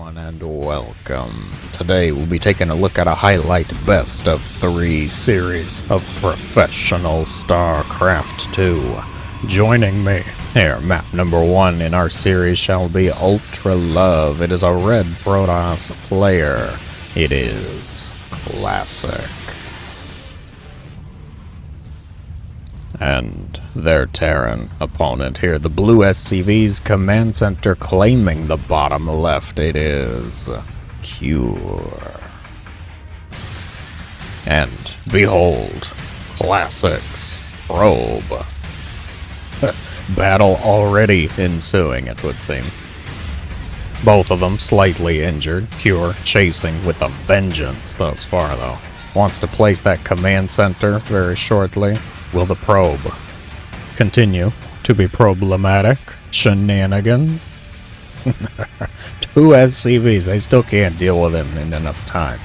everyone, and welcome. Today we'll be taking a look at a highlight best-of-3 series of professional StarCraft 2. Joining me here, map number 1 in our series shall be Ultra Love. It is a red Protoss player. It is Classic. And their Terran opponent here, the blue SCV's command center claiming the bottom left. It is Cure. And behold, Classic's Probe. Battle already ensuing, it would seem. Both of them slightly injured. Cure chasing with a vengeance thus far, though. Wants to place that command center very shortly. Will the probe continue to be problematic? Shenanigans? 2 SCVs, they still can't deal with him in enough time.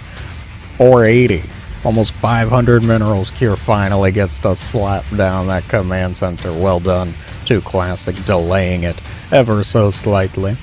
480, almost 500 minerals. Cure finally gets to slap down that command center. Well done to Classic, delaying it ever so slightly.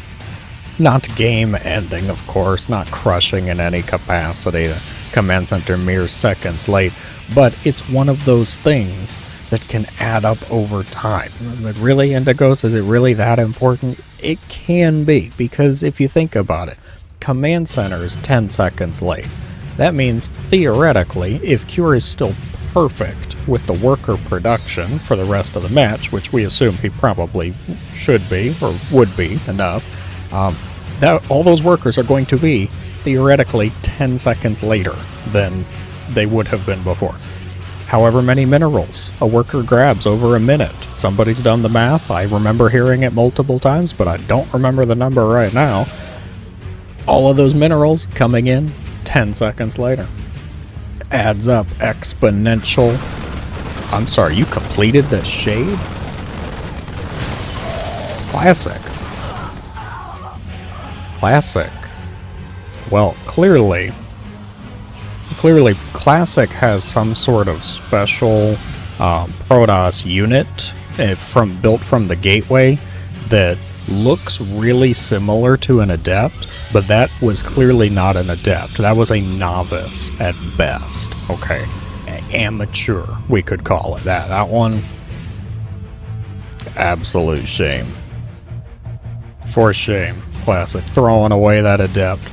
Not game ending, of course, not crushing in any capacity. The command center mere seconds late. But it's one of those things that can add up over time. But really, Indigos, is it really that important? It can be, because if you think about it, command center is 10 seconds late. That means, theoretically, if Cure is still perfect with the worker production for the rest of the match, which we assume he probably should be, or would be enough, all those workers are going to be, theoretically, 10 seconds later than they would have been before. However many minerals a worker grabs over a minute. Somebody's done the math. I remember hearing it multiple times, but I don't remember the number right now. All of those minerals coming in 10 seconds later. Adds up exponential. I'm sorry, you completed the shade? Classic. Well, clearly Classic has some sort of special Protoss unit built from the gateway that looks really similar to an adept, but that was clearly not an adept. That was a novice at best. Okay, amateur, we could call it that. That one, absolute shame. For shame, Classic, throwing away that adept.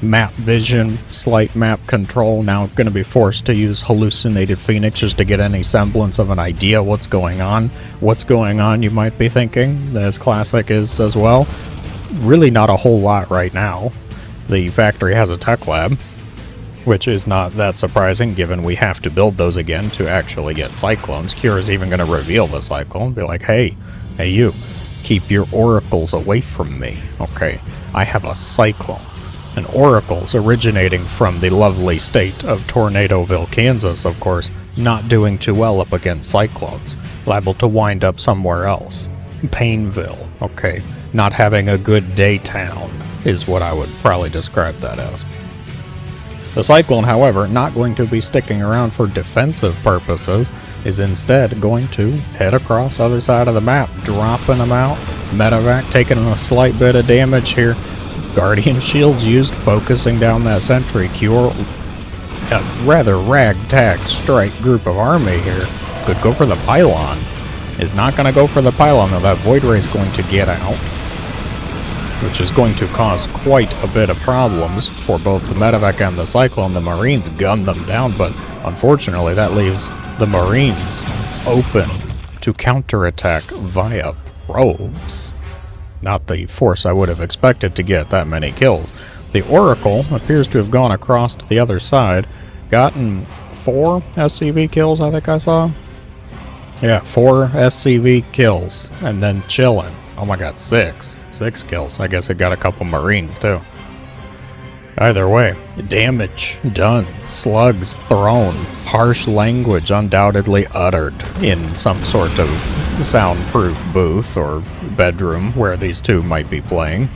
Map vision, slight map control, now going to be forced to use hallucinated Phoenix just to get any semblance of an idea what's going on. What's going on, you might be thinking, as Classic is as well. Really not a whole lot right now. The factory has a tech lab, which is not that surprising given we have to build those again to actually get Cyclones. Cure is even going to reveal the Cyclone, be like, hey you, keep your oracles away from me. Okay, I have a Cyclone. And oracles originating from the lovely state of Tornadoville, Kansas, of course, not doing too well up against cyclones. Liable to wind up somewhere else. Painville, okay. Not having a good day town is what I would probably describe that as. The Cyclone, however, not going to be sticking around for defensive purposes, is instead going to head across the other side of the map, dropping them out. Medevac taking a slight bit of damage here. Guardian shields used, focusing down that sentry. Cure, a rather ragtag strike group of army here, could go for the pylon. Is not going to go for the pylon, though. That Void Ray is going to get out, which is going to cause quite a bit of problems for both the Medevac and the Cyclone. The Marines gun them down, but unfortunately that leaves the Marines open to counterattack via probes. Not the force I would have expected to get that many kills. The Oracle appears to have gone across to the other side, gotten 4 SCV kills, I think I saw. Yeah, 4 SCV kills, and then chilling. Oh my god, 6 kills. I guess it got a couple Marines too. Either way, damage done, slugs thrown, harsh language undoubtedly uttered in some sort of soundproof booth or bedroom where these two might be playing.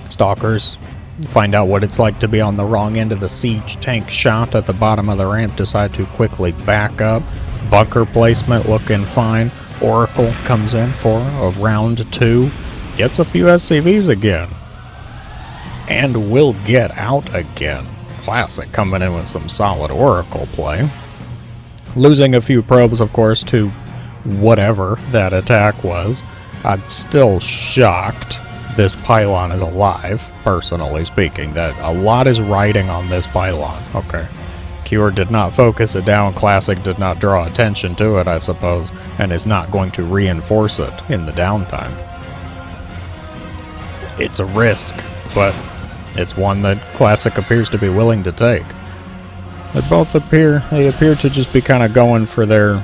Stalkers find out what it's like to be on the wrong end of the siege tank shot at the bottom of the ramp, decide to quickly back up. Bunker placement looking fine. Oracle comes in for a round 2, gets a few SCVs again. and will get out again. Classic coming in with some solid Oracle play. Losing a few probes, of course, to whatever that attack was. I'm still shocked this pylon is alive, personally speaking. That a lot is riding on this pylon. Okay. Cure did not focus it down. Classic did not draw attention to it, I suppose, and is not going to reinforce it in the downtime. It's a risk, but it's one that Classic appears to be willing to take. They appear to just be kind of going for their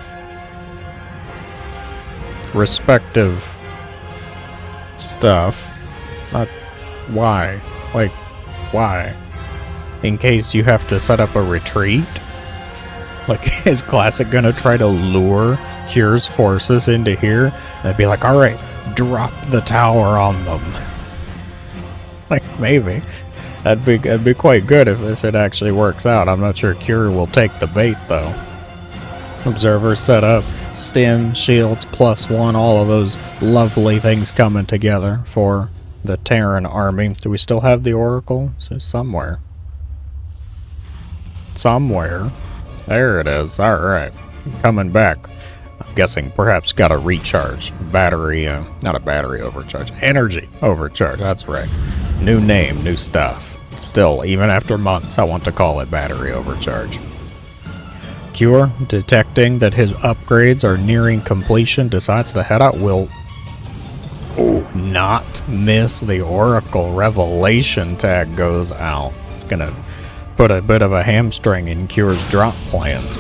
respective stuff. Not why. Like, why? In case you have to set up a retreat? Like, is Classic gonna try to lure Cure's forces into here? And be like, alright, drop the tower on them. Like, maybe. That'd be quite good if it actually works out. I'm not sure Cure will take the bait, though. Observer set up, stim, shields, +1, all of those lovely things coming together for the Terran army. Do we still have the Oracle? It's somewhere. Somewhere. There it is. Alright. Coming back. I'm guessing perhaps got a recharge. Battery, not a battery overcharge. Energy overcharge, that's right. New name, new stuff. Still, even after months, I want to call it battery overcharge. Cure, detecting that his upgrades are nearing completion, decides to head out. Will not miss the Oracle. Revelation tag goes out. It's gonna put a bit of a hamstring in Cure's drop plans.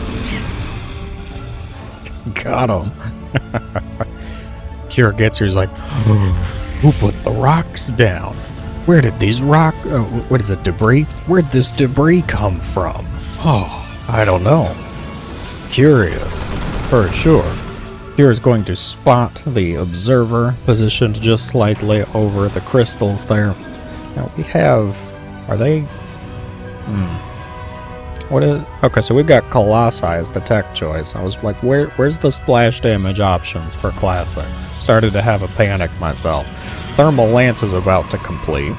Got him. Cure gets here, he's like, who put the rocks down? Where did these what is it, debris? Where'd this debris come from? Oh, I don't know. Curious, for sure. Cure is going to spot the observer positioned just slightly over the crystals there. Now we have, are they? Okay, so we've got Colossi as the tech choice. I was like, where's the splash damage options for Classic? Started to have a panic myself. Thermal Lance is about to complete.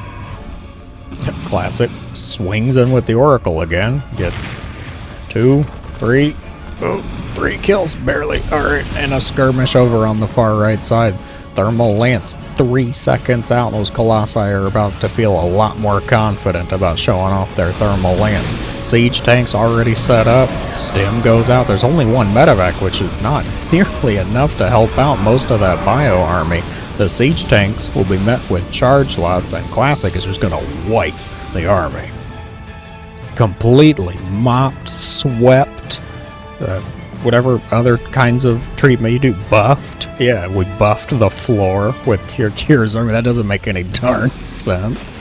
Classic swings in with the Oracle again. Gets 2, 3, 3 kills, barely. Alright, and a skirmish over on the far right side. Thermal Lance, 3 seconds out. Those Colossi are about to feel a lot more confident about showing off their Thermal Lance. Siege tanks already set up. Stim goes out. There's only one medevac, which is not nearly enough to help out most of that bio army. The siege tanks will be met with charge lots, and Classic is just going to wipe the army. Completely mopped, swept, whatever other kinds of treatment you do. Buffed. Yeah, we buffed the floor with Cure's army. That doesn't make any darn sense.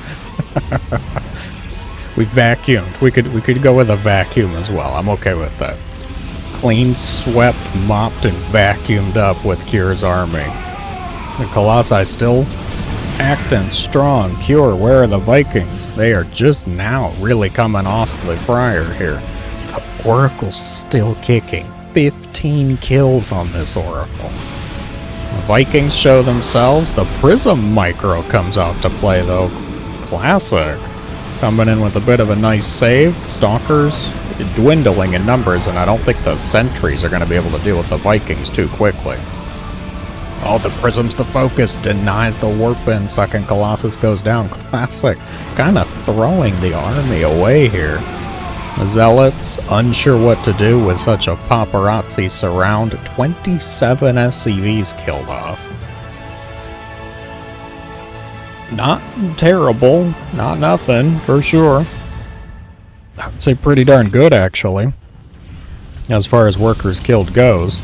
We vacuumed. We could go with a vacuum as well. I'm okay with that. Clean, swept, mopped, and vacuumed up with Cure's army. The Colossi still acting strong. Cure, where are the Vikings? They are just now really coming off the fryer here. The Oracle's still kicking. 15 kills on this Oracle. The Vikings show themselves. The Prism Micro comes out to play, though. Classic. Coming in with a bit of a nice save. Stalkers dwindling in numbers, and I don't think the sentries are going to be able to deal with the Vikings too quickly. Oh, the Prism's the focus. Denies the warp in. Second Colossus goes down. Classic. Kind of throwing the army away here. The Zealots, unsure what to do with such a paparazzi surround. 27 SCVs killed off. Not terrible. Not nothing, for sure. I'd say pretty darn good, actually. As far as workers killed goes.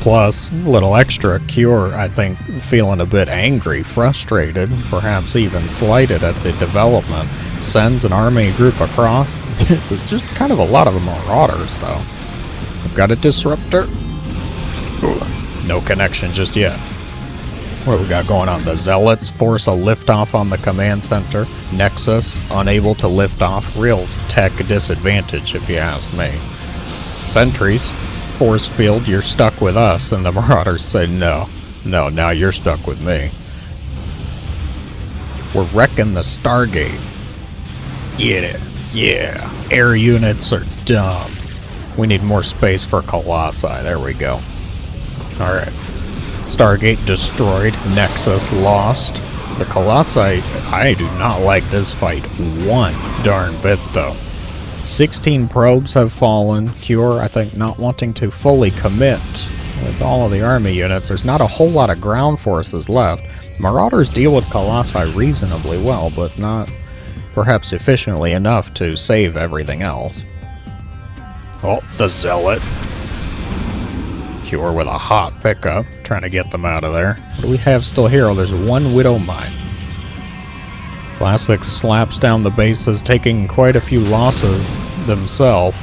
Plus, a little extra. Cure, I think, feeling a bit angry, frustrated, perhaps even slighted at the development. Sends an army group across. This is just kind of a lot of marauders, though. I've got a disruptor. Ooh, no connection just yet. What we got going on? The Zealots force a liftoff on the command center. Nexus, unable to lift off. Real tech disadvantage, if you ask me. Sentries, force field, you're stuck with us, and the Marauders say no, now you're stuck with me. We're wrecking the Stargate. Get it. Yeah. Air units are dumb. We need more space for Colossi. There we go. Alright. Stargate destroyed. Nexus lost. The Colossi, I do not like this fight one darn bit though. 16 probes have fallen. Cure, I think, not wanting to fully commit with all of the army units. There's not a whole lot of ground forces left. Marauders deal with Colossi reasonably well, but not perhaps efficiently enough to save everything else. Oh, the Zealot. Cure with a hot pickup, trying to get them out of there. What do we have still here? Oh, there's one Widow Mine. Classic slaps down the bases, taking quite a few losses themselves.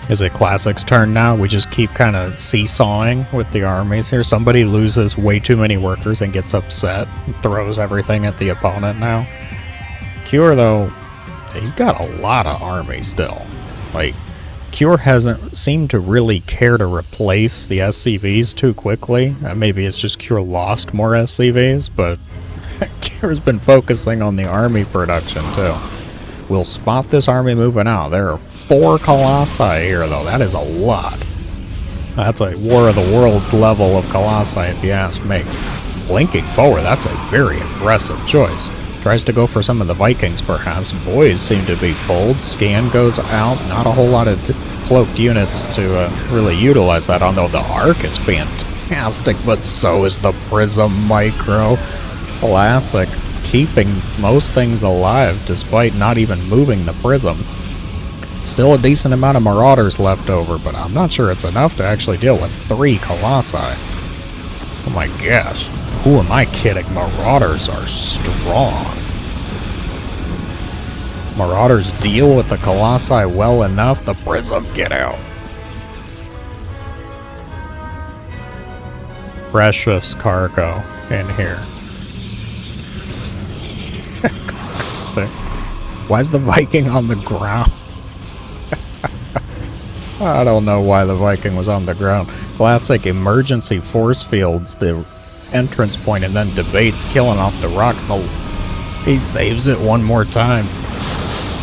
Is it Classic's turn now? We just keep kind of seesawing with the armies here. Somebody loses way too many workers and gets upset and throws everything at the opponent now. Cure, though, he's got a lot of army still. Like, Cure hasn't seemed to really care to replace the SCVs too quickly. Maybe it's just Cure lost more SCVs, but Cure's been focusing on the army production too. We'll spot this army moving out. There are 4 Colossi here, though. That is a lot. That's a War of the Worlds level of Colossi, if you ask me. Blinking forward, that's a very aggressive choice. Tries to go for some of the Vikings, perhaps. Boys seem to be pulled. Scan goes out. Not a whole lot of cloaked units to really utilize that, although the Arc is fantastic, but so is the Prism Micro. Classic. Keeping most things alive, despite not even moving the Prism. Still a decent amount of Marauders left over, but I'm not sure it's enough to actually deal with 3 Colossi. Oh my gosh. Who am I kidding? Marauders are strong. Marauders deal with the Colossi well enough. The Prism, get out. Precious cargo in here. Classic. Why is the Viking on the ground? I don't know why the Viking was on the ground. Classic emergency force fields the entrance point and then debates killing off the rocks. He saves it one more time.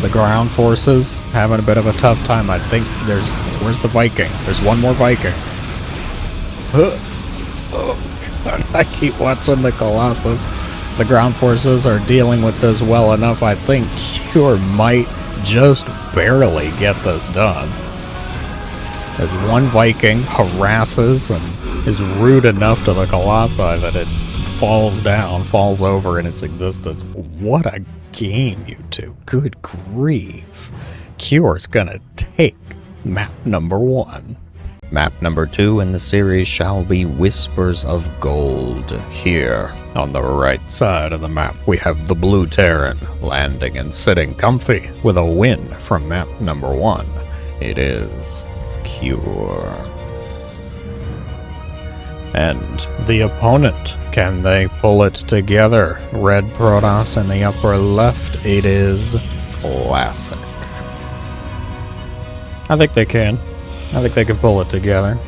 The ground forces having a bit of a tough time. I think where's the Viking? There's one more Viking. Oh God, I keep watching the Colossus. The ground forces are dealing with this well enough. I think Cure might just barely get this done. As one Viking harasses and is rude enough to the Colossi that it falls over in its existence. What a game, you two. Good grief. Cure's gonna take map number 1. Map number 2 in the series shall be Whispers of Gold. Here, on the right side of the map, we have the Blue Terran, landing and sitting comfy with a win from map number 1. It is Cure. And the opponent, can they pull it together? Red Protoss in the upper left, it is Classic. I think they can. I think they can pull it together.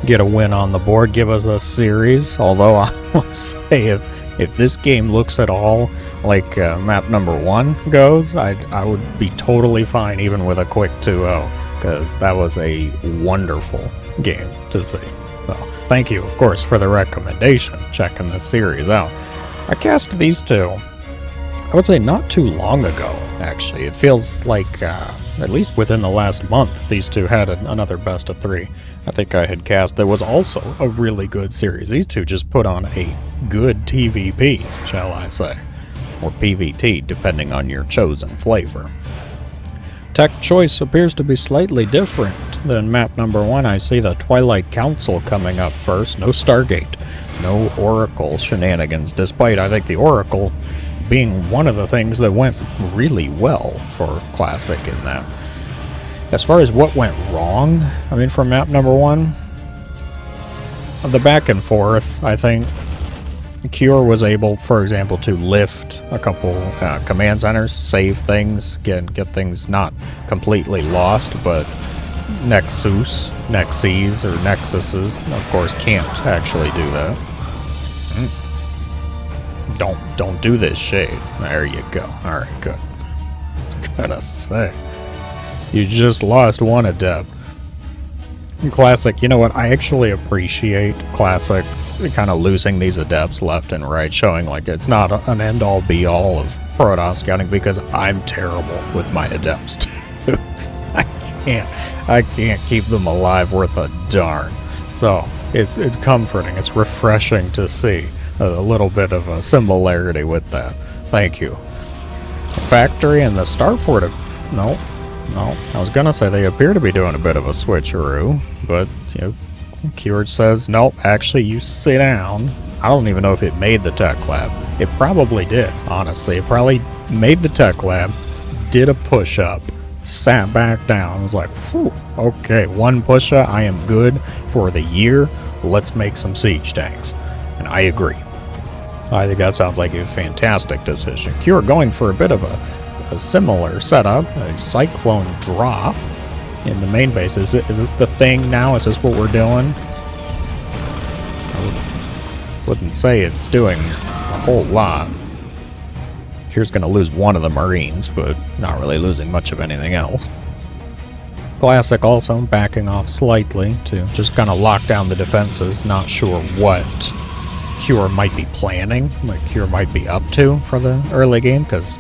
Get a win on the board, give us a series. Although I will say, if this game looks at all like map number 1 goes, I would be totally fine even with a quick 2-0. Because that was a wonderful game to see. So, thank you, of course, for the recommendation, checking this series out. I cast these two, I would say not too long ago, actually. It feels like, at least within the last month, these two had another best of 3. I think I had cast. There was also a really good series. These two just put on a good TVP, shall I say. Or PVT, depending on your chosen flavor. Tech choice appears to be slightly different than map number 1. I see the Twilight Council coming up first. No Stargate. No Oracle shenanigans, despite, I think, the Oracle being one of the things that went really well for Classic in that. As far as what went wrong, I mean, for map number 1, the back and forth, I think Cure was able, for example, to lift a couple command centers, save things, get things not completely lost, but Nexuses, or Nexuses, of course, can't actually do that. Don't do this shade. There you go. Alright, good. Gonna say. You just lost one adept. Classic, you know what? I actually appreciate Classic kind of losing these adepts left and right, showing like it's not an end-all be-all of Protoss scouting, because I'm terrible with my adepts too. I can't keep them alive worth a darn. So it's comforting, it's refreshing to see a little bit of a similarity with that. Thank you. The factory and the starport. No, I was gonna say they appear to be doing a bit of a switcheroo, but you know, Keurig says nope. Actually, you sit down. I don't even know if it made the tech lab. It probably did. Honestly, it probably made the tech lab, did a push-up, sat back down. I was like, whew, okay, one push-up, I am good for the year. Let's make some siege tanks. And I agree. I think that sounds like a fantastic decision. Keurig going for a bit of a similar setup, a cyclone drop in the main base. Is this the thing now? Is this what we're doing? I wouldn't say it's doing a whole lot. Keurig going to lose one of the Marines, but not really losing much of anything else. Classic also backing off slightly to just kind of lock down the defenses. Not sure what Cure might be planning, what Cure might be up to for the early game, because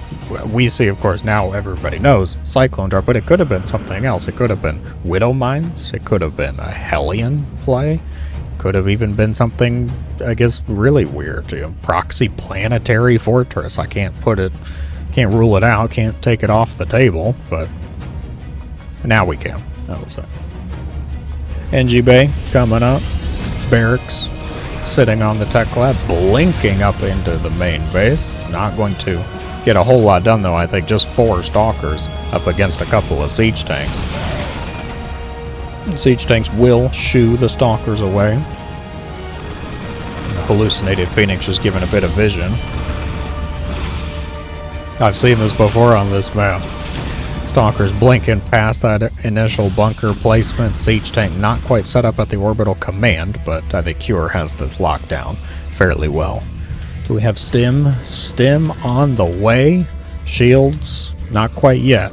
we see, of course, now everybody knows Cyclone Drop, but it could have been something else. It could have been Widow Mines, it could have been a Hellion play, could have even been something, I guess, really weird. You know, Proxy Planetary Fortress. I can't rule it out, can't take it off the table, but now we can. That was it. NG Bay coming up, Barracks sitting on the tech lab, blinking up into the main base. Not going to get a whole lot done, though. I think just 4 Stalkers up against a couple of Siege Tanks. Siege Tanks will shoo the Stalkers away. The hallucinated Phoenix is given a bit of vision. I've seen this before on this map. Stalkers blinking past that initial bunker placement. Siege Tank not quite set up at the orbital command, but I think Cure has this locked down fairly well. Do we have Stim? Stim on the way. Shields, not quite yet.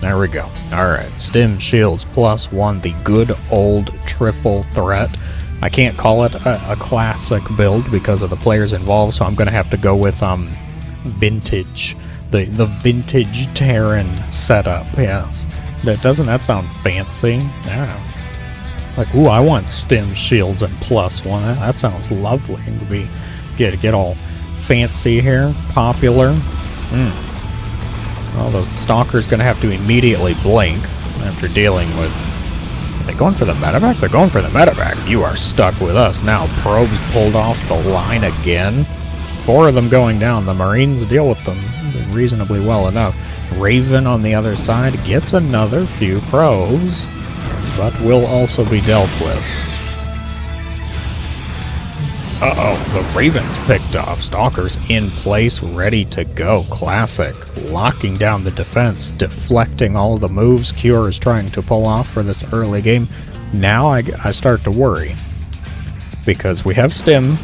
There we go. Alright, Stim Shields +1, the good old triple threat. I can't call it a classic build because of the players involved, so I'm going to have to go with vintage. The vintage Terran setup, yes. Doesn't that sound fancy? I don't know. Like, ooh, I want Stim Shields and +1. That sounds lovely. Get all fancy here, popular. Well, the Stalker's going to have to immediately blink after dealing with... Are they going for the medevac? They're going for the medevac. You are stuck with us now. Probes pulled off the line again. 4 of them going down. The Marines deal with them reasonably well enough. Raven on the other side gets another few probes, but will also be dealt with. Uh-oh, the Raven's picked off. Stalkers in place, ready to go. Classic. Locking down the defense, deflecting all the moves Cure is trying to pull off for this early game. Now I start to worry, because we have Stim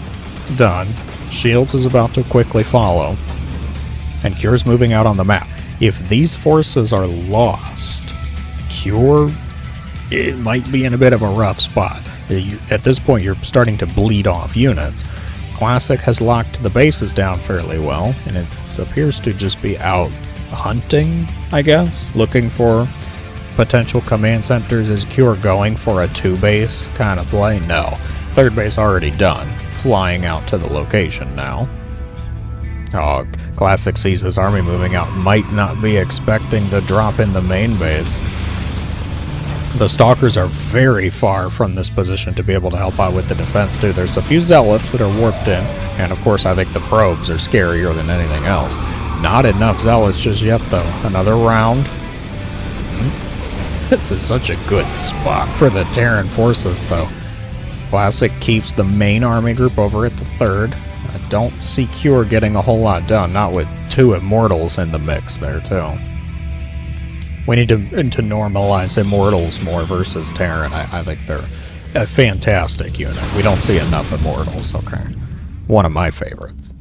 done. Shields is about to quickly follow, and Cure's moving out on the map. If these forces are lost, Cure, it might be in a bit of a rough spot. At this point, you're starting to bleed off units. Classic has locked the bases down fairly well, and it appears to just be out hunting, I guess, looking for potential command centers. Is Cure going for a 2-base kind of play? No. 3rd base already done. Flying out to the location now. Oh, Classic sees his army moving out. Might not be expecting the drop in the main base. The Stalkers are very far from this position to be able to help out with the defense, too. There's a few Zealots that are warped in, and of course I think the probes are scarier than anything else. Not enough Zealots just yet, though. Another round. This is such a good spot for the Terran forces, though. Classic keeps the main army group over at the 3rd. I don't see Cure getting a whole lot done, not with 2 Immortals in the mix there, too. We need to normalize Immortals more versus Terran. I think they're a fantastic unit. We don't see enough Immortals, okay? One of my favorites.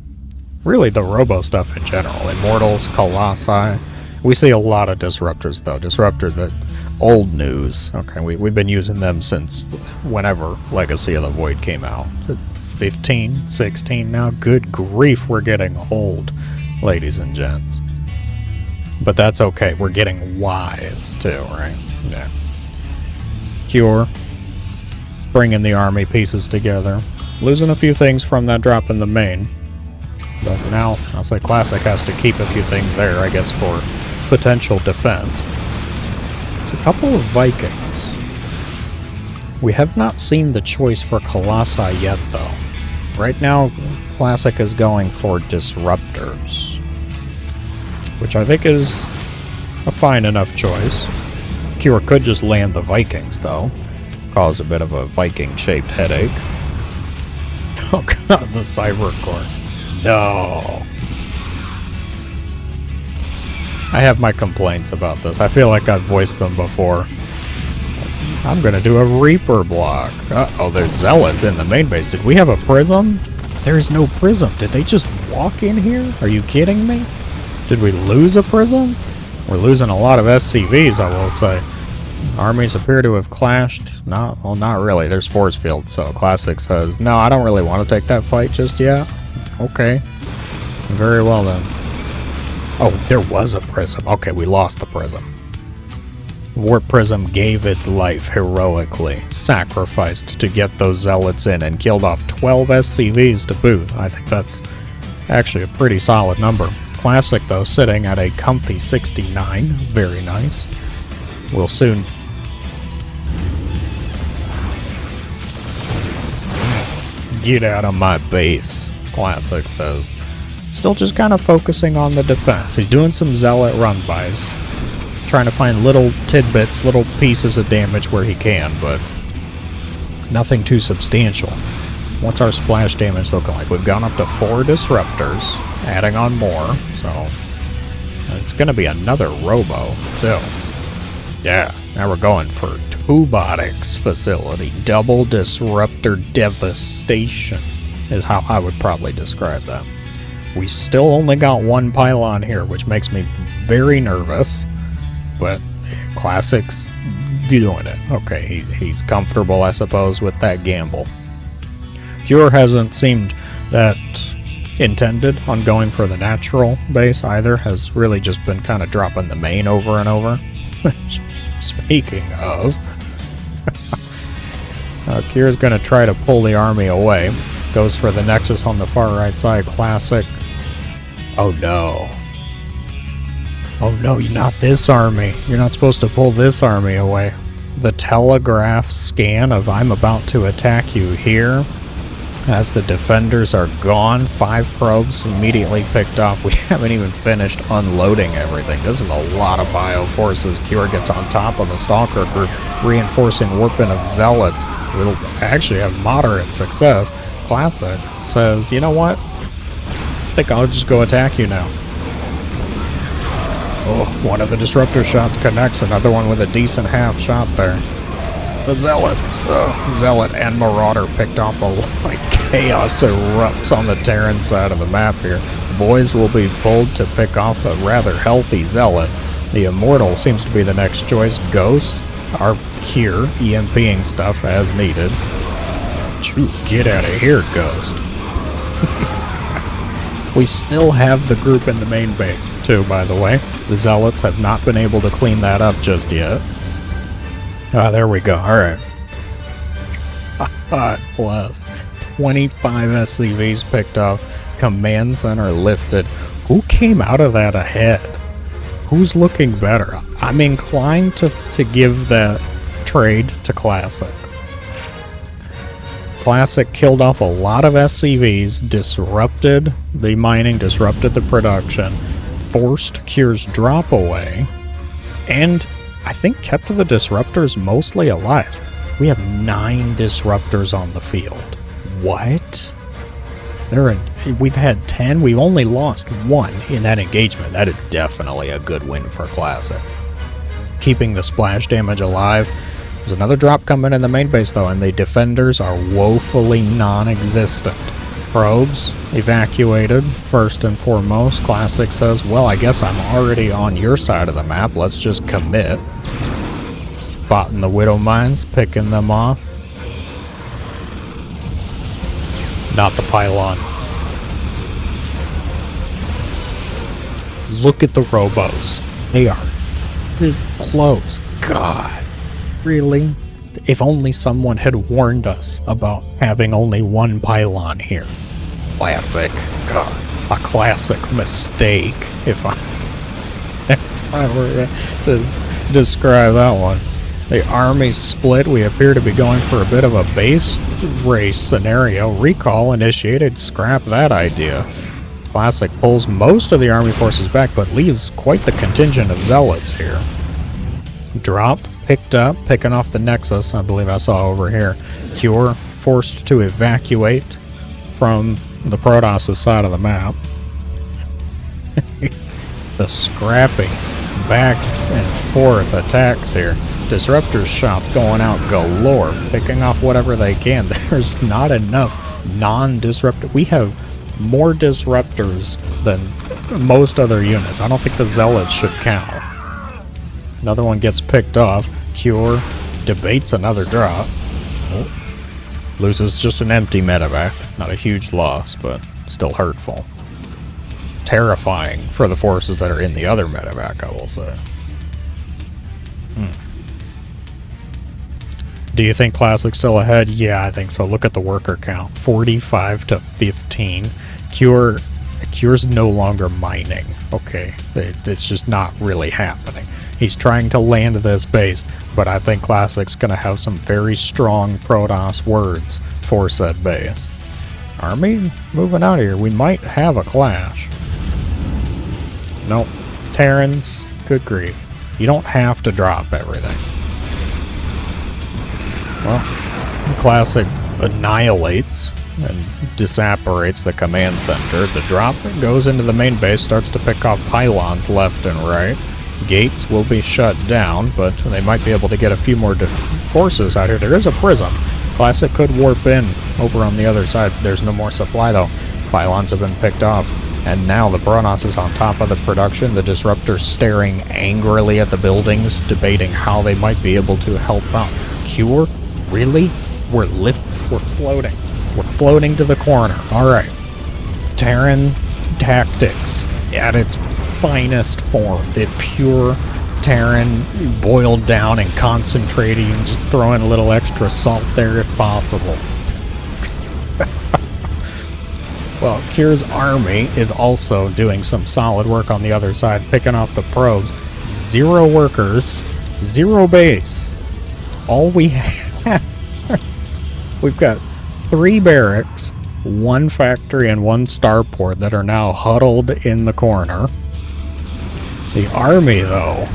really the robo stuff in general. Immortals, Colossi. We see a lot of disruptors though. Disruptors that old news. Okay, we've been using them since whenever Legacy of the Void came out. 15, 16 now. Good grief, we're getting old, ladies and gents. But that's okay. We're getting wise too, right? Yeah. Cure. Bringing the army pieces together. Losing a few things from that drop in the main. But now, I'll say Classic has to keep a few things there, I guess, for potential defense. A couple of Vikings. We have not seen the choice for Colossi yet, though. Right now, Classic is going for Disruptors, which I think is a fine enough choice. Cure could just land the Vikings, though. Cause a bit of a Viking-shaped headache. Oh god, the Cyber Core. No. I have my complaints about this. I feel like I've voiced them before. I'm gonna do a Reaper block. Uh-oh, there's Zealots in the main base. Did we have a Prism? There's no Prism. Did they just walk in here? Are you kidding me? Did we lose a Prism? We're losing a lot of SCVs, I will say. Armies appear to have clashed. No, well, not really. There's force field, so Classic says, no, I don't really want to take that fight just yet. Okay. Very well then. Oh, there was a Prism. Okay, we lost the Prism. Warp Prism gave its life heroically, sacrificed to get those Zealots in, and killed off 12 SCVs to boot. I think that's actually a pretty solid number. Classic, though, sitting at a comfy 69. Very nice. We'll soon... Get out of my base, Classic says. Still just kind of focusing on the defense. He's doing some Zealot run-bys. Trying to find little tidbits, little pieces of damage where he can, but nothing too substantial. What's our splash damage looking like? We've gone up to 4 Disruptors, adding on more, so it's going to be another Robo, too. Yeah, now we're going for Tubotics facility. Double Disruptor devastation is how I would probably describe that. We still only got 1 pylon here, which makes me very nervous. But Classic's doing it. Okay, he's comfortable, I suppose, with that gamble. Cure hasn't seemed that intended on going for the natural base either. Has really just been kind of dropping the main over and over. Speaking of, Cure's going to try to pull the army away. Goes for the Nexus on the far right side. Classic. Oh no. Oh no, not this army. You're not supposed to pull this army away. The telegraph scan of I'm about to attack you here. As the defenders are gone, 5 probes immediately picked off. We haven't even finished unloading everything. This is a lot of bioforces. Cure gets on top of the Stalker group, reinforcing warping of Zealots. We'll actually have moderate success. Classic says, you know what? I think I'll just go attack you now. Oh, one of the Disruptor shots connects, another one with a decent half shot there. The Zealots, Zealot and Marauder picked off a lot. Chaos erupts on the Terran side of the map here. Boys will be pulled to pick off a rather healthy Zealot. The Immortal seems to be the next choice. Ghosts are here, EMPing stuff as needed. Shoot, get out of here, Ghost. We still have the group in the main base, too, by the way. The Zealots have not been able to clean that up just yet. Ah, there we go. Alright. Plus 25 SCVs picked off. Command center lifted. Who came out of that ahead? Who's looking better? I'm inclined to give that trade to Classic. Classic killed off a lot of SCVs, disrupted the mining, disrupted the production, forced Cure's drop away, and I think kept the Disruptors mostly alive. We have 9 Disruptors on the field. What? We've had 10. We've only lost 1 in that engagement. That is definitely a good win for Classic. Keeping the splash damage alive. There's another drop coming in the main base, though, and the defenders are woefully non-existent. Probes evacuated first and foremost. Classic says, well, I guess I'm already on your side of the map. Let's just commit. Spotting the Widow Mines, picking them off. Not the pylon. Look at the robos. They are this close. God. Really? If only someone had warned us about having only one pylon here. Classic. God. A classic mistake, if I were to describe that one. The army's split. We appear to be going for a bit of a base race scenario. Recall initiated. Scrap that idea. Classic pulls most of the army forces back, but leaves quite the contingent of zealots here. Drop picked up, picking off the Nexus, I believe I saw over here. Cure forced to evacuate from the Protoss' side of the map. The scrappy back and forth attacks here. Disruptor shots going out galore, picking off whatever they can. There's not enough non-disruptor. We have more disruptors than most other units. I don't think the Zealots should count. Another one gets picked off. Cure debates another drop. Oh. Loses just an empty medevac. Not a huge loss, but still hurtful. Terrifying for the forces that are in the other medevac, I will say. Do you think Classic's still ahead? Yeah, I think so. Look at the worker count. 45 to 15. Cure's no longer mining. Okay, it's just not really happening. He's trying to land this base, but I think Classic's going to have some very strong Protoss words for said base. Army moving out of here. We might have a clash. Nope. Terrans, good grief. You don't have to drop everything. Well, Classic annihilates and disapparates the command center. The drop goes into the main base, starts to pick off pylons left and right. Gates will be shut down, but they might be able to get a few more forces out here. There is a prism. Classic could warp in over on the other side. There's no more supply, though. Pylons have been picked off, and now the Protoss is on top of the production. The Disruptor's staring angrily at the buildings, debating how they might be able to help out. Cure? Really? We're floating. We're floating to the corner. Alright. Terran tactics at its finest form. The pure Terran boiled down and concentrating and just throwing a little extra salt there if possible. Well, Cure's army is also doing some solid work on the other side, picking off the probes. 0 workers, 0 base. All we have... We've got 3 barracks, 1 factory, and 1 starport that are now huddled in the corner. The army, though,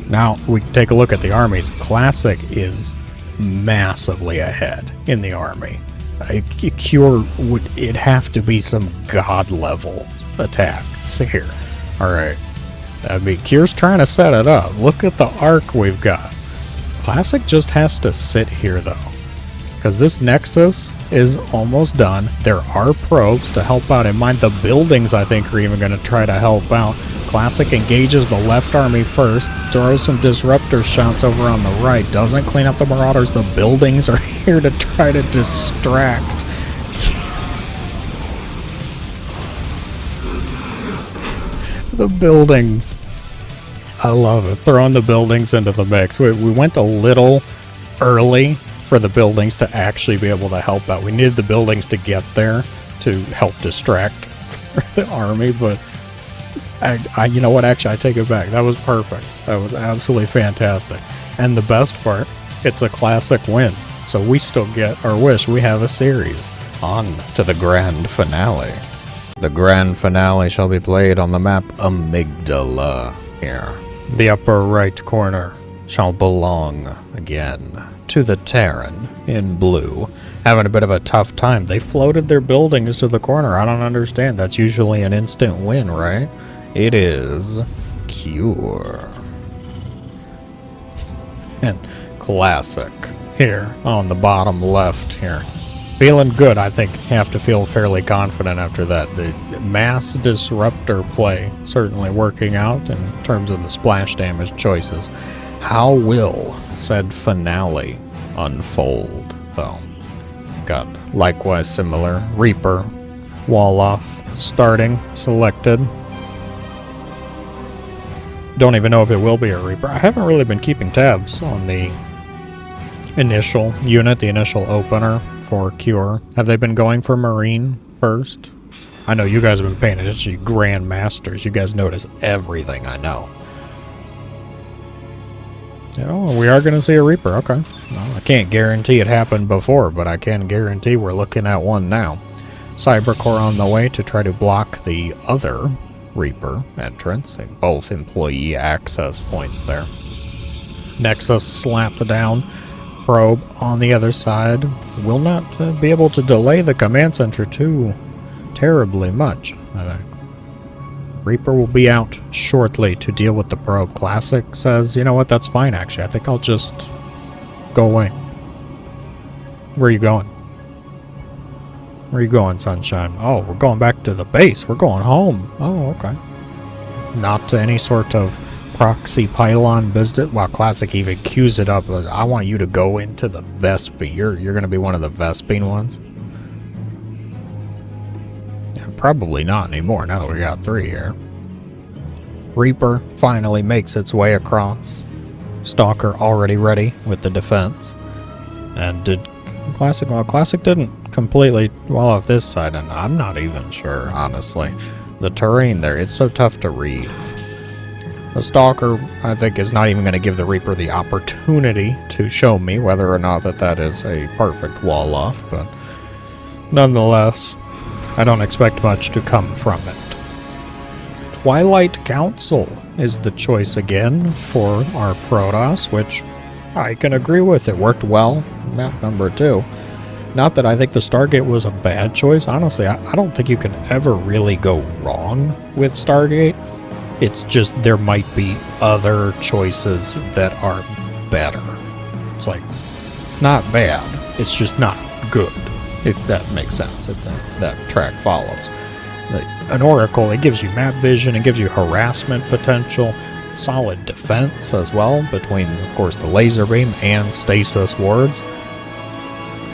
now we take a look at the armies. Classic is massively ahead in the army. Cure it'd have to be some god level attacks here. Alright. I mean, Cure's trying to set it up. Look at the arc we've got. Classic just has to sit here, though, because this Nexus is almost done. There are probes to help out. In mind, the buildings, I think, are even going to try to help out. Classic engages the left army first, throws some disruptor shots over on the right, doesn't clean up the Marauders. The buildings are here to try to distract. The buildings. I love it. Throwing the buildings into the mix. We went a little early for the buildings to actually be able to help out. We needed the buildings to get there to help distract the army, but I you know what, actually I take it back. That was perfect. That was absolutely fantastic. And the best part, it's a Classic win. So we still get our wish. We have a series. On to the grand finale. The grand finale shall be played on the map Amygdala here. The upper right corner shall belong again to the Terran in blue. Having a bit of a tough time. They floated their buildings to the corner. I don't understand. That's usually an instant win, right? It is Cure. And Classic here on the bottom left here. Feeling good, I think. Have to feel fairly confident after that. The mass disruptor play certainly working out in terms of the splash damage choices. How will said finale unfold, though? Got likewise similar Reaper, wall off, starting, selected. Don't even know if it will be a Reaper. I haven't really been keeping tabs on the initial unit, the initial opener for Cure. Have they been going for Marine first? I know you guys have been paying attention, you Grand Masters. You guys notice everything, I know. Oh, we are going to see a Reaper, okay. Well, I can't guarantee it happened before, but I can guarantee we're looking at one now. Cybercore on the way to try to block the other Reaper entrance. Both employee access points there. Nexus slapped down. Probe on the other side will not be able to delay the command center too terribly much, I think. Reaper will be out shortly to deal with the probe. Classic says, you know what, that's fine actually. I think I'll just go away. Where are you going? Where are you going, Sunshine? Oh, we're going back to the base. We're going home. Oh, okay. Not to any sort of proxy pylon business. Well, Classic even cues it up. I want you to go into the Vespi. You're going to be one of the Vespine ones. Yeah, probably not anymore now that we got 3 here. Reaper finally makes its way across. Stalker already ready with the defense. And did Classic... Well, Classic didn't completely well off this side, and I'm not even sure, honestly. The terrain there, it's so tough to read. The Stalker, I think, is not even going to give the Reaper the opportunity to show me whether or not that is a perfect wall off, but nonetheless, I don't expect much to come from it. Twilight Council is the choice again for our Protoss, which I can agree with. It worked well, map number 2. Not that I think the Stargate was a bad choice. Honestly, I don't think you can ever really go wrong with Stargate. It's just there might be other choices that are better. It's like, it's not bad, it's just not good, if that makes sense, if that track follows. An Oracle, it gives you map vision, it gives you harassment potential, solid defense as well, between, of course, the laser beam and stasis wards.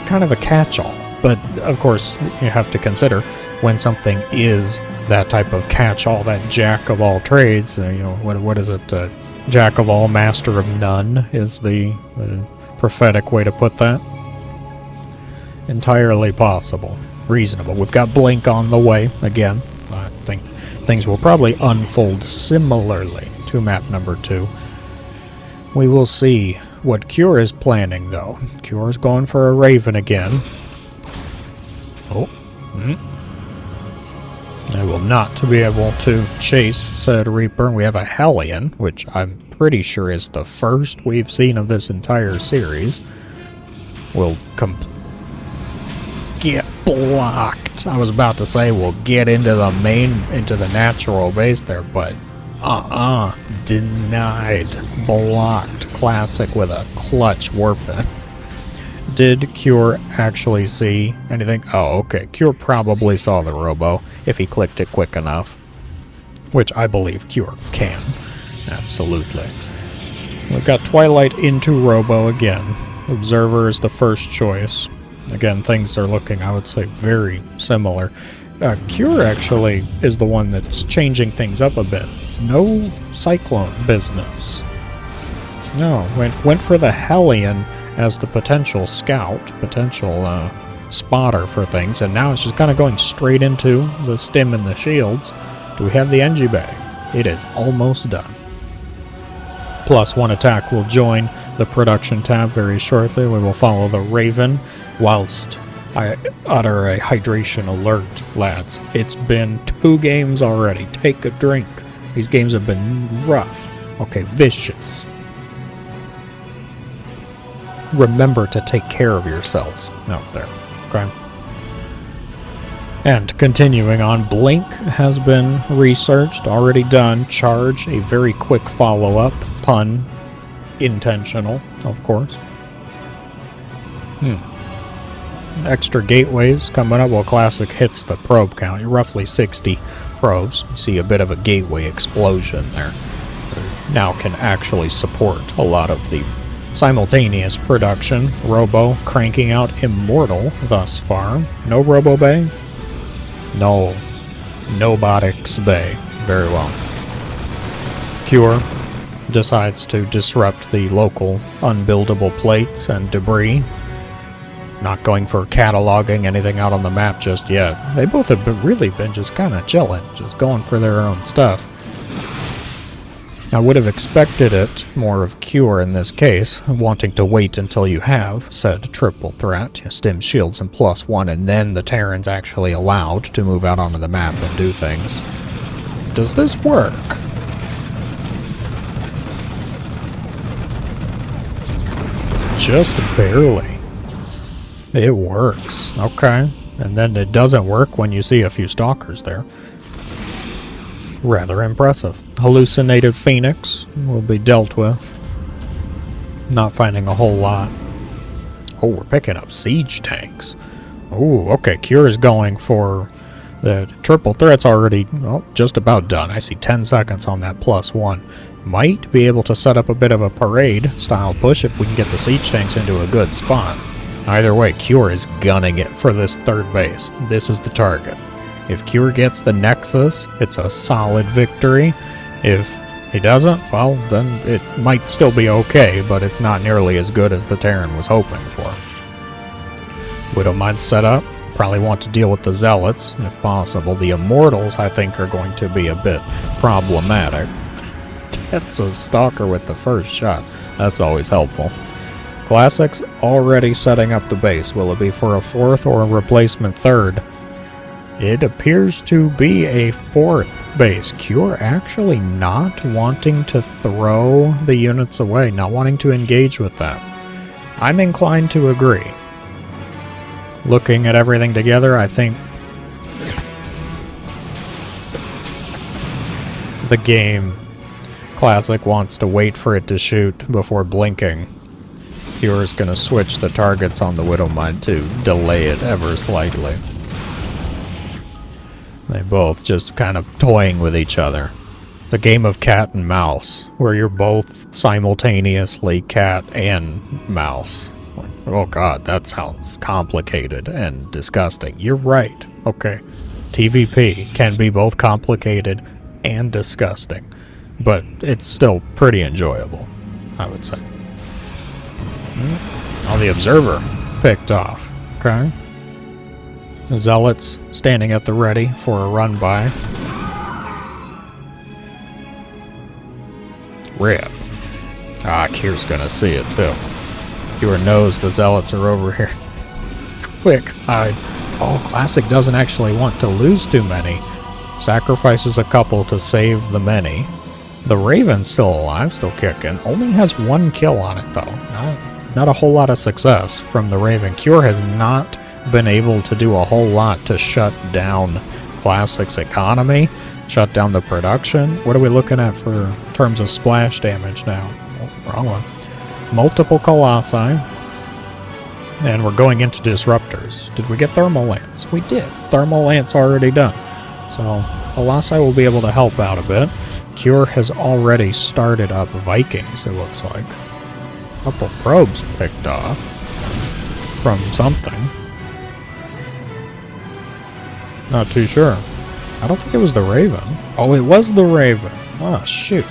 Kind of a catch-all, but of course you have to consider when something is that type of catch-all, that jack of all trades, you know, what is it? Jack of all, master of none is the prophetic way to put that. Entirely possible, reasonable. We've got Blink on the way again. I think things will probably unfold similarly to map number 2. We will see what Cure is planning, though. Cure is going for a Raven again. Oh. I will not be able to chase said Reaper. We have a Hellion, which I'm pretty sure is the first we've seen of this entire series. Will get blocked. I was about to say we'll get into the natural base there, but denied. Blocked. Classic with a clutch warp in. Did Cure actually see anything? Oh, okay. Cure probably saw the Robo if he clicked it quick enough, which I believe Cure can. Absolutely. We've got Twilight into Robo again. Observer is the first choice. Again, things are looking, I would say, very similar. Cure actually is the one that's changing things up a bit. No Cyclone business. No, went for the Hellion as the potential scout, potential spotter for things, and now it's just kind of going straight into the stim and the shields. Do we have the NG Bay? It is almost done. Plus 1 attack will join the production tab very shortly. We will follow the Raven whilst I utter a hydration alert, lads. It's been 2 games already. Take a drink. These games have been rough. Okay, vicious. Remember to take care of yourselves out there, okay? And continuing on, Blink has been researched, already done. Charge, a very quick follow-up. Pun, intentional, of course. extra gateways coming up. Well, Classic hits the probe count. Roughly 60 probes. You see a bit of a gateway explosion there. Now can actually support a lot of the simultaneous production. Robo cranking out Immortal thus far. No Robo Bay? No. Nobotics Bay. Very well. Cure decides to disrupt the local unbuildable plates and debris. Not going for cataloging anything out on the map just yet. They both have really been just kind of chilling, just going for their own stuff. I would have expected it more of Cure in this case, wanting to wait until you have said triple threat, stim shields and +1, and then the Terran's actually allowed to move out onto the map and do things. Does this work? Just barely. It works. Okay. And then it doesn't work when you see a few stalkers there. Rather impressive. Hallucinated Phoenix will be dealt with. Not finding a whole lot. Oh, we're picking up siege tanks. Oh, okay. Cure is going for the triple threat's already just about done. I see 10 seconds on that +1. Might be able to set up a bit of a parade style push if we can get the siege tanks into a good spot. Either way, Cure is gunning it for this third base. This is the target. If Cure gets the Nexus, it's a solid victory. If he doesn't, well, then it might still be okay, but it's not nearly as good as the Terran was hoping for. Widowmine set up. Probably want to deal with the Zealots, if possible. The Immortals, I think, are going to be a bit problematic. That's a Stalker with the first shot. That's always helpful. Classics already setting up the base. Will it be for a fourth or a replacement third? It appears to be a fourth base. Cure actually not wanting to throw the units away, not wanting to engage with that. I'm inclined to agree. Looking at everything together, I think the game Classic wants to wait for it to shoot before blinking. Cure is going to switch the targets on the Widowmine to delay it ever slightly. They both just kind of toying with each other. The game of cat and mouse, where you're both simultaneously cat and mouse. Oh god, that sounds complicated and disgusting. You're right. Okay. TVP can be both complicated and disgusting, but it's still pretty enjoyable, I would say. Oh, the Observer picked off. Okay. Zealots standing at the ready for a run by. Rip. Ah, Cure's gonna see it too. Cure knows the Zealots are over here. Quick hide. Oh, Classic doesn't actually want to lose too many. Sacrifices a couple to save the many. The Raven's still alive, still kicking. Only has 1 kill on it though. Not a whole lot of success from the Raven. Cure has not been able to do a whole lot to shut down Classic's economy, shut down the production. What are we looking at for terms of splash damage now? Oh, wrong one. Multiple Colossi, and we're going into Disruptors. Did we get Thermal Lance? We did. Thermal Lance already done. So Colossi will be able to help out a bit. Cure has already started up Vikings, it looks like. A couple probes picked off from something. Not too sure. I don't think it was the Raven. Oh, it was the Raven. Oh, shoot.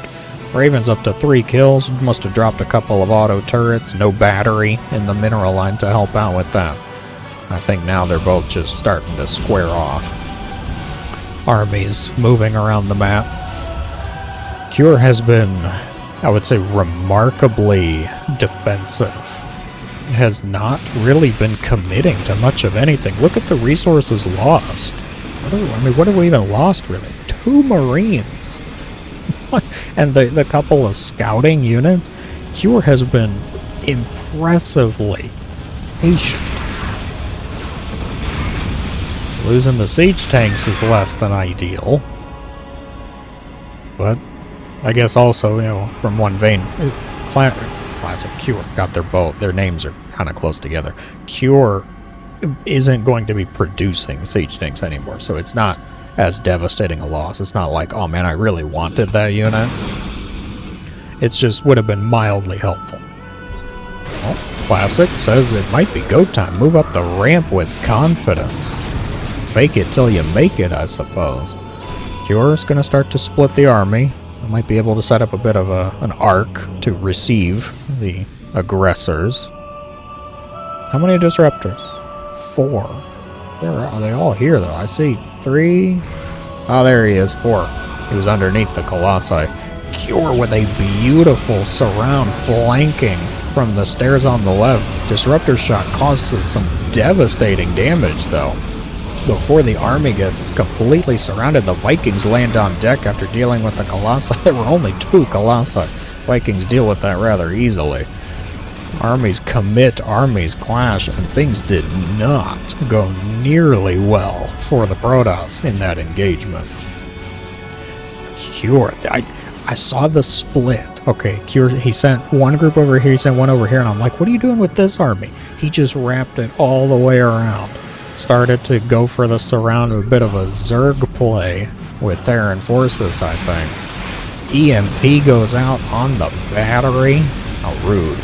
Raven's up to 3 kills. Must have dropped a couple of auto turrets. No battery in the mineral line to help out with that. I think now they're both just starting to square off. Armies moving around the map. Cure has been, I would say, remarkably defensive. Has not really been committing to much of anything. Look at the resources lost. What have we even lost, really? 2 Marines. And the couple of scouting units. Cure has been impressively patient. Losing the siege tanks is less than ideal. But I guess also, you know, from one vein, Classic Cure got their names are kind of close together. Cure isn't going to be producing siege tanks anymore, so it's not as devastating a loss. It's not like, oh man, I really wanted that unit. It's just would have been mildly helpful. Well, Classic says it might be go time. Move up the ramp with confidence. Fake it till you make it, I suppose. Cure's going to start to split the army. I might be able to set up a bit of an arc to receive the aggressors. How many disruptors? 4. Are they all here, though? I see 3. Oh, there he is, 4. He was underneath the Colossi. Cure with a beautiful surround flanking from the stairs on the left. Disruptor shot causes some devastating damage, though. Before the army gets completely surrounded, the Vikings land on deck after dealing with the Colossi. There were only 2 Colossi. Vikings deal with that rather easily. Armies commit, armies clash, and things did not go nearly well for the Protoss in that engagement. Cure, I saw the split. Okay, Cure, he sent one group over here, he sent one over here, and I'm like, what are you doing with this army? He just wrapped it all the way around. Started to go for the surround, a bit of a Zerg play with Terran forces, I think. EMP goes out on the battery. How rude.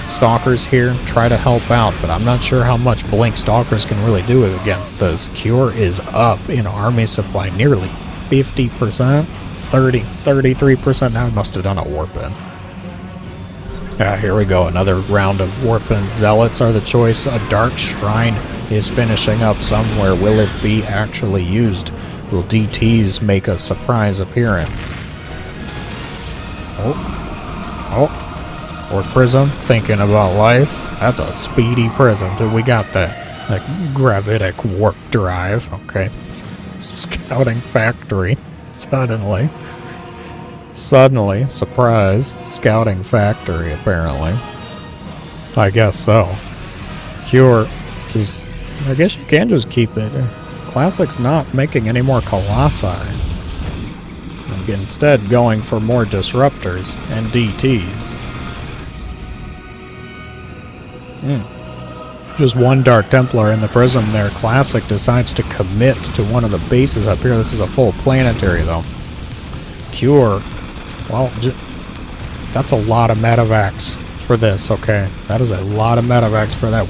Stalkers here, try to help out, but I'm not sure how much Blink Stalkers can really do against this. Cure is up in army supply nearly 50%, 33%. Now I must have done a warp in. Here we go, another round of warp in. Zealots are the choice. A Dark Shrine is finishing up somewhere. Will it be actually used? Will DTs make a surprise appearance? Or Prism, thinking about life. That's a speedy Prism. Dude, we got that. Like gravitic warp drive. Okay. Scouting factory. Suddenly, surprise. Scouting factory, apparently. I guess so. Cure. I guess you can just keep it. Classic's not making any more Colossi. Instead, going for more Disruptors and DTs. Just one Dark Templar in the Prism there. Classic decides to commit to one of the bases up here. This is a full planetary, though. Cure. Well, that's a lot of medevacs for this, okay? That is a lot of medevacs for that.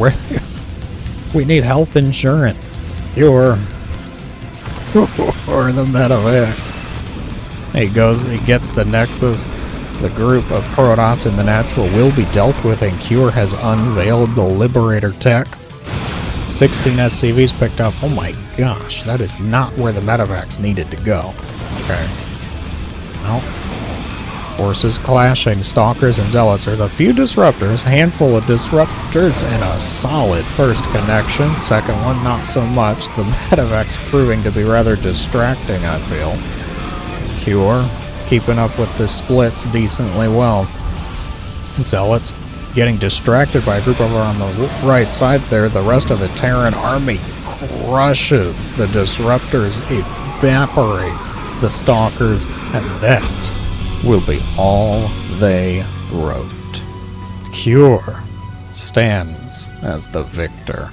We need health insurance. Cure. Or the medevacs. He gets the Nexus. The group of Protoss in the natural will be dealt with, and Cure has unveiled the Liberator tech. 16 SCVs picked up. Oh my gosh, that is not where the medevacs needed to go. Okay. Well, forces clashing. Stalkers and Zealots. There's a few Disruptors, a handful of Disruptors, and a solid first connection. Second one, not so much. The medevacs proving to be rather distracting, I feel. Cure keeping up with the splits decently well. Zealots getting distracted by a group over on the right side there. The rest of the Terran army crushes the Disruptors, evaporates the Stalkers, and that will be all they wrote. Cure stands as the victor.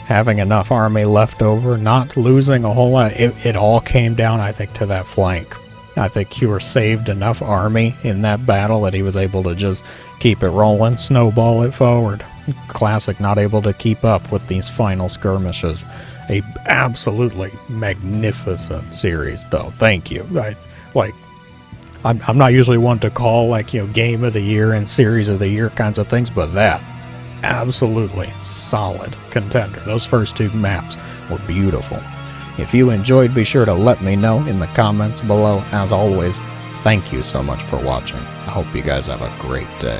Having enough army left over, not losing a whole lot. It all came down, I think, to that flank. I think Cure saved enough army in that battle that he was able to just keep it rolling, snowball it forward. Classic not able to keep up with these final skirmishes. A absolutely magnificent series, though. Thank you. I'm not usually one to call, game of the year and series of the year kinds of things, but that absolutely solid contender. Those first 2 maps were beautiful. If you enjoyed, be sure to let me know in the comments below. As always, thank you so much for watching. I hope you guys have a great day.